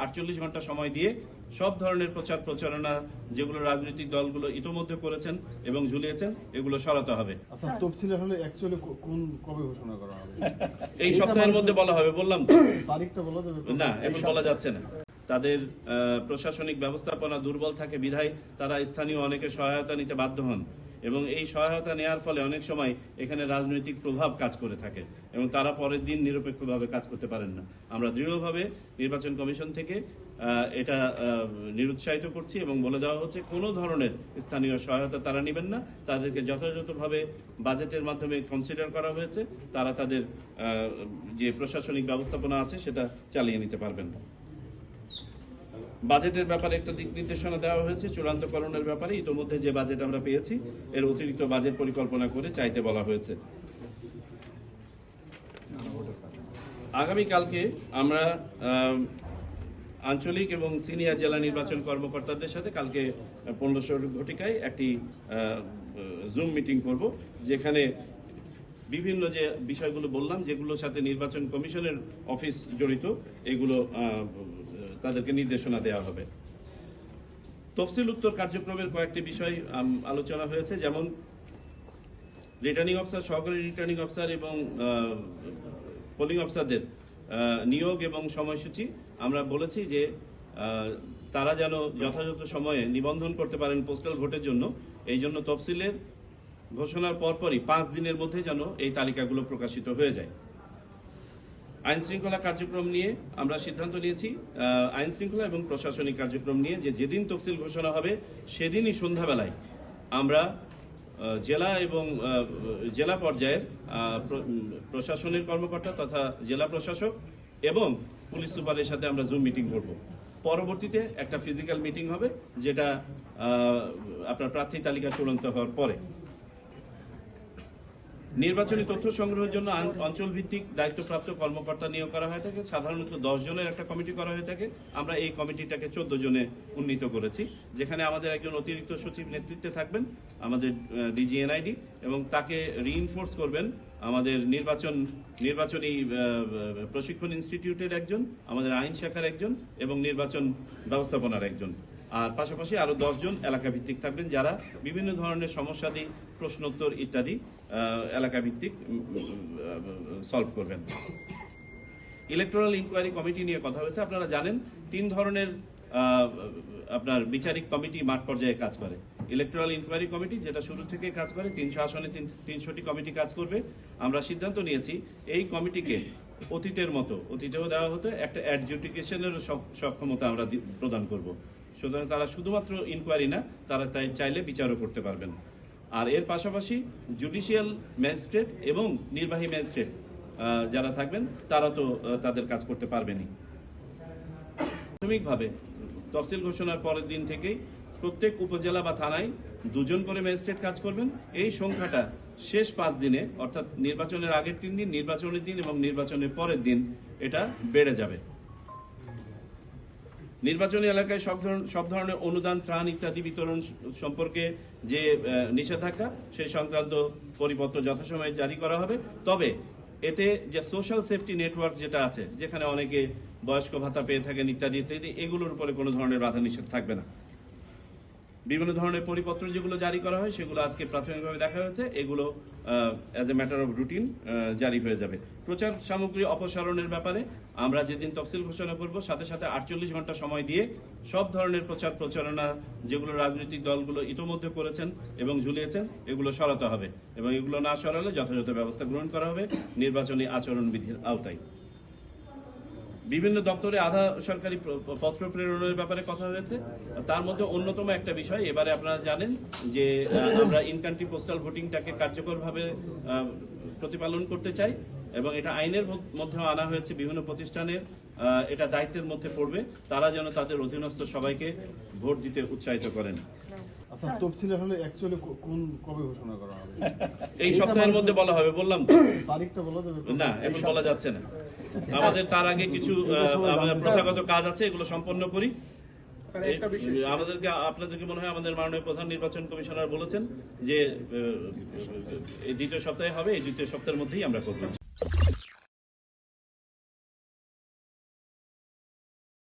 48 ঘন্টা সময় দিয়ে সব ধরনের প্রচার প্রচারণা যেগুলো রাজনৈতিক দলগুলো ইতোমধ্যে করেছেন এবং ঝুলিয়েছেন এগুলো সরাতে হবে। আচ্ছা, তফসিল আসলে অ্যাকচুয়ালি কোন কবে ঘোষণা করা হবে? এই সপ্তাহের মধ্যে বলা হবে, বললাম তো। তারিখটা বলা যাবে না, এখন বলা যাচ্ছে না। তাদের প্রশাসনিক ব্যবস্থাপনা দুর্বল থাকে বিধায় তারা স্থানীয় অনেকে সহায়তা নিতে বাধ্য হন এবং এই সহায়তা নেওয়ার ফলে অনেক সময় এখানে রাজনৈতিক প্রভাব কাজ করে থাকে এবং তারা পরের দিন নিরপেক্ষভাবে কাজ করতে পারেন না। আমরা দৃঢ়ভাবে নির্বাচন কমিশন থেকে এটা নিরুৎসাহিত করছি এবং বলে দেওয়া হচ্ছে কোনো ধরনের স্থানীয় সহায়তা তারা নেবেন না। তাদেরকে যথাযথভাবে বাজেটের মাধ্যমে কনসিডার করা হয়েছে, তারা তাদের যে প্রশাসনিক ব্যবস্থাপনা আছে সেটা চালিয়ে নিতে পারবেন না। বাজেটের ব্যাপারে একটা দিক নির্দেশনা দেওয়া হয়েছে চূড়ান্তকরণের ব্যাপারে। ইতোমধ্যে যে বাজেট আমরা পেয়েছি এর অতিরিক্ত বাজেট পরিকল্পনা করে চাইতে বলা হয়েছে। আগামীকালকে আমরা আঞ্চলিক এবং সিনিয়র জেলা নির্বাচন কর্মকর্তাদের সাথে কালকে 1500 ঘটিকায় একটি জুম মিটিং করব, যেখানে বিভিন্ন যে বিষয়গুলো বললাম যেগুলোর সাথে নির্বাচন কমিশনের অফিস জড়িত এগুলো তাদেরকে নির্দেশনা দেওয়া হবে। তফসিল উত্তর কার্যক্রমের কয়েকটি বিষয় আলোচনা হয়েছে, যেমন রিটার্নিং অফিসার, সহকারী রিটার্নিং অফিসার এবং পোলিং অফিসারদের নিয়োগ এবং সময়সূচি। আমরা বলেছি যে তারা যেন যথাযথ সময়ে নিবন্ধন করতে পারেন পোস্টাল ভোটের জন্য। এই জন্য তফসিলের ঘোষণার পরপরই 5 দিনের মধ্যে যেন এই তালিকাগুলো প্রকাশিত হয়ে যায়। আইন শৃঙ্খলা কার্যক্রম নিয়ে আমরা সিদ্ধান্ত নিয়েছি, আইন শৃঙ্খলা এবং প্রশাসনিক কার্যক্রম নিয়ে যেদিন তফসিল ঘোষণা হবে সেদিনই সন্ধ্যাবেলায় আমরা জেলা এবং জেলা পর্যায়ের প্রশাসনের কর্মকর্তা তথা জেলা প্রশাসক এবং পুলিশ সুপারের সাথে আমরা জুম মিটিং করব। পরবর্তীতে একটা ফিজিক্যাল মিটিং হবে, যেটা আপনার প্রার্থী তালিকা চূড়ান্ত হওয়ার পরে। নির্বাচনী তথ্য সংগ্রহের জন্য অঞ্চল ভিত্তিক দায়িত্বপ্রাপ্ত কর্মকর্তা নিয়োগ করা হয়ে থাকে। সাধারণত 10 জনের একটা কমিটি করা হয়ে থাকে। আমরা এই কমিটিটাকে 14 জনে উন্নীত করেছি, যেখানে আমাদের একজন অতিরিক্ত সচিব নেতৃত্বে থাকবেন, আমাদের ডিজিএনআইডি, এবং তাকে রিইনফোর্স করবেন আমাদের নির্বাচনী প্রশিক্ষণ ইনস্টিটিউটের একজন, আমাদের আইন শাখার একজন এবং নির্বাচন ব্যবস্থাপনার একজন। আর পাশাপাশি আরো 10 জন এলাকা ভিত্তিক থাকবেন, যারা বিভিন্ন ধরনের সমস্যাদি, প্রশ্নোত্তর ইত্যাদি এলাকা ভিত্তিক সলভ করবেন। ইলেকটোরাল ইনকোয়ারি কমিটি নিয়ে কথা হয়েছে। আপনারা জানেন 3 ধরনের আপনার বিচারিক কমিটি মাঠ পর্যায়ে কাজ করে। ইলেকটোরাল ইনকোয়ারি কমিটি যেটা শুরু থেকে কাজ করে, 300 আসনে 300টি কমিটি কাজ করবে। আমরা সিদ্ধান্ত নিয়েছি এই কমিটিকে অতীতেও দেওয়া হতো একটা অ্যাডজুডিকেশনের সক্ষমতা আমরা প্রদান করব। সুতরাং তারা শুধুমাত্র ইনকোয়ারি না, তারা চাইলে বিচারও করতে পারবেন। আর এর পাশাপাশি জুডিশিয়াল ম্যাজিস্ট্রেট এবং নির্বাহী ম্যাজিস্ট্রেট যারা থাকবেন তারা তো তাদের কাজ করতে পারবেনই। প্রাথমিকভাবে তফসিল ঘোষণার পরের দিন থেকেই প্রত্যেক উপজেলা বা থানায় 2 জন করে ম্যাজিস্ট্রেট কাজ করবেন। এই সংখ্যাটা শেষ 5 দিনে, অর্থাৎ নির্বাচনের আগের 3 দিন, নির্বাচনের দিন এবং নির্বাচনের পরের দিন এটা বেড়ে যাবে। নির্বাচনী এলাকায় সব ধরনের অনুদান, ত্রাণ ইত্যাদি বিতরণ সম্পর্কে যে নিষেধাজ্ঞা, সেই সংক্রান্ত পরিপত্র যথাসময়ে জারি করা হবে। তবে এতে যে সোশ্যাল সেফটি নেটওয়ার্ক যেটা আছে, যেখানে অনেকে বয়স্ক ভাতা পেয়ে থাকেন ইত্যাদি ইত্যাদি, এগুলোর উপরে কোনো ধরনের বাধা নিষেধ থাকবে না। বিভিন্ন ধরনের পরিপত্র যেগুলো জারি করা হয় সেগুলো আজকে প্রাথমিকভাবে দেখা হয়েছে, এগুলো as a matter of routine জারি হয়ে যাবে। প্রচার সামগ্রী অপসারণের ব্যাপারে আমরা যেদিন তফসিল ঘোষণা করব সাথে সাথে 48 ঘন্টা সময় দিয়ে সব ধরনের প্রচার প্রচারণা যেগুলো রাজনৈতিক দলগুলো ইতোমধ্যে করেছেন এবং ঝুলিয়েছেন এগুলো সরাতে হবে এবং এগুলো না সরালে যথাযথ ব্যবস্থা গ্রহণ করা হবে নির্বাচনী আচরণবিধির আওতায়। বিভিন্ন দপ্তরে আধা সরকারি পত্র প্রেরণের ব্যাপারে কথা হয়েছে। তার মধ্যে অন্যতম একটা বিষয়, এবারে আপনারা জানেন যে আমরা ইন কান্ট্রি পোস্টাল ভোটিংটাকে কার্যকরভাবে প্রতিপালন করতে চাই এবং এটা আইনের মধ্যে আনা হয়েছে। বিভিন্ন প্রতিষ্ঠানের এটা দায়িত্বের মধ্যে পড়বে, তারা যেন তাদের অধীনস্থ সবাইকে ভোট দিতে উৎসাহিত করেন। আচ্ছা, তফসিল আসলে অ্যাকচুয়ালি কোন কবে ঘোষণা করা হবে? এই সপ্তাহের মধ্যে বলা হবে, বললাম তো। তারিখটা বলা যাবে না, এখন বলা যাচ্ছে না। আমাদের তার আগে কিছু প্রথাগত কাজ আছে, এগুলো সম্পন্ন করি। আপনাদেরকে মনে হয় আমাদের মাননীয় প্রধান নির্বাচন কমিশনার বলেছেন যে 2য় সপ্তাহে হবে, এই 2য় সপ্তাহের মধ্যেই আমরা করব।